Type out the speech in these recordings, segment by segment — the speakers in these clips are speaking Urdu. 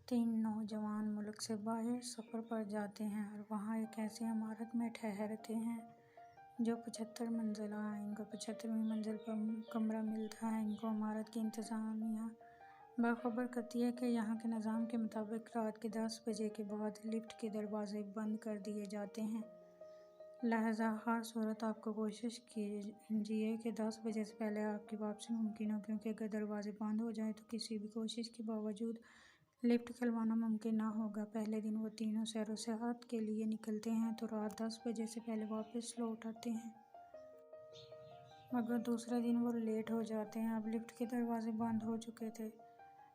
تین نوجوان ملک سے باہر سفر پر جاتے ہیں اور وہاں ایک ایسی عمارت میں ٹھہرتے ہیں جو 75 منزلہ ہے۔ ان کو 75ویں منزل پر کمرہ ملتا ہے۔ ان کو عمارت کی انتظامیہ باخبر کرتی ہے کہ یہاں کے نظام کے مطابق رات کے 10 بجے کے بعد لفٹ کے دروازے بند کر دیے جاتے ہیں، لہذا ہر صورت آپ کو کوشش کیجیے کہ 10 بجے سے پہلے آپ کی واپسی ممکن ہو، کیونکہ اگر دروازے بند ہو جائیں تو کسی بھی کوشش کے باوجود لفٹ کھلوانا ممکن نہ ہوگا۔ پہلے دن وہ تینوں سیر و سیاحت کے لیے نکلتے ہیں تو رات 10 بجے سے پہلے واپس لوٹ آتے ہیں۔ مگر دوسرے دن وہ لیٹ ہو جاتے ہیں۔ اب لفٹ کے دروازے بند ہو چکے تھے۔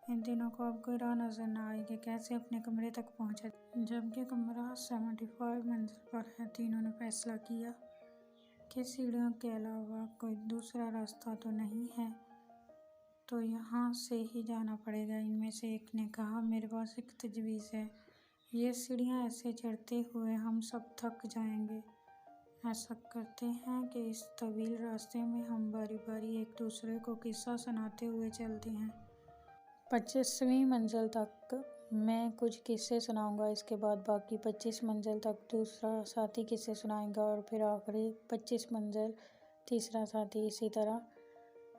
ان تینوں کو اب کوئی راہ نظر نہ آئی کہ کیسے اپنے کمرے تک پہنچا جائے، جبکہ کمرہ 75 منزل پر ہے۔ تینوں نے فیصلہ کیا کہ سیڑھیوں کے علاوہ کوئی دوسرا راستہ تو نہیں ہے، تو یہاں سے ہی جانا پڑے گا۔ ان میں سے ایک نے کہا، میرے پاس ایک تجویز ہے، یہ سیڑھیاں ایسے چڑھتے ہوئے ہم سب تھک جائیں گے۔ ایسا کرتے ہیں کہ اس طویل راستے میں ہم باری باری ایک دوسرے کو قصہ سناتے ہوئے چلتے ہیں۔ 25ویں منزل تک میں کچھ قصے سناؤں گا، اس کے بعد باقی 25 منزل تک دوسرا ساتھی قصے سنائے گا اور پھر آخری 25 منزل تیسرا ساتھی۔ اسی طرح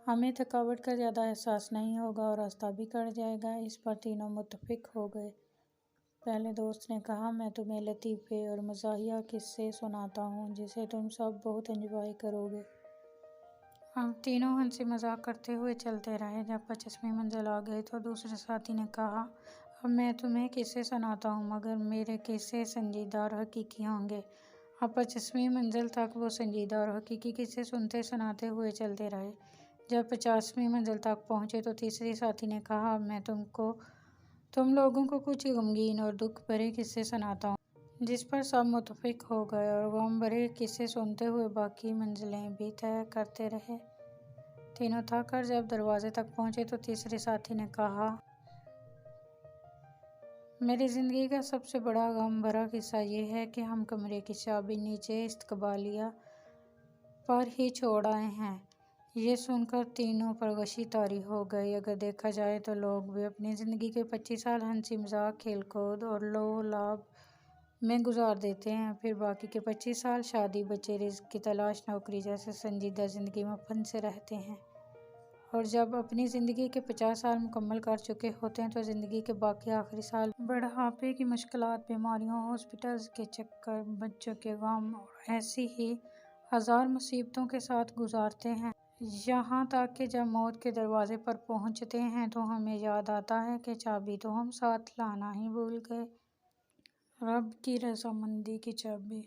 ہمیں تھکاوٹ کا زیادہ احساس نہیں ہوگا اور راستہ بھی کٹ جائے گا۔ اس پر تینوں متفق ہو گئے۔ پہلے دوست نے کہا، میں تمہیں لطیفے اور مزاحیہ قصے سناتا ہوں جسے تم سب بہت انجوائے کرو گے۔ اب تینوں ہنسی مذاق کرتے ہوئے چلتے رہے۔ جب 25ویں منزل آ گئی تو دوسرے ساتھی نے کہا، اب میں تمہیں قصے سناتا ہوں مگر میرے قصے سنجیدہ اور حقیقی ہوں گے۔ اب 25ویں منزل تک وہ سنجیدہ اور حقیقی قصے سنتے سناتے ہوئے چلتے رہے۔ جب 50ویں منزل تک پہنچے تو تیسرے ساتھی نے کہا، اب میں تم لوگوں کو کچھ غمگین اور دکھ بھرے قصے سناتا ہوں، جس پر سب متفق ہو گئے اور غم بھرے قصے سنتے ہوئے باقی منزلیں بھی طے کرتے رہے۔ تینوں تھک کر جب دروازے تک پہنچے تو تیسرے ساتھی نے کہا، میری زندگی کا سب سے بڑا غم بھرا قصہ یہ ہے کہ ہم کمرے کی چابی نیچے استقبالیہ پر ہی چھوڑ آئے ہیں۔ یہ سن کر تینوں پر غشی طاری ہو گئی۔ اگر دیکھا جائے تو لوگ بھی اپنی زندگی کے 25 سال ہنسی مذاق، کھیل کود اور لو و لعب میں گزار دیتے ہیں، پھر باقی کے 25 سال شادی، بچے، رزق کی تلاش، نوکری جیسے سنجیدہ زندگی میں پھنسے رہتے ہیں، اور جب اپنی زندگی کے 50 سال مکمل کر چکے ہوتے ہیں تو زندگی کے باقی آخری سال بڑھاپے کی مشکلات، بیماریوں، ہاسپٹلز کے چکر، بچوں کے غم اور ایسی ہی ہزار مصیبتوں کے ساتھ گزارتے ہیں، یہاں تک کہ جب موت کے دروازے پر پہنچتے ہیں تو ہمیں یاد آتا ہے کہ چابی تو ہم ساتھ لانا ہی بھول گئے، رب کی رضامندی کی چابی۔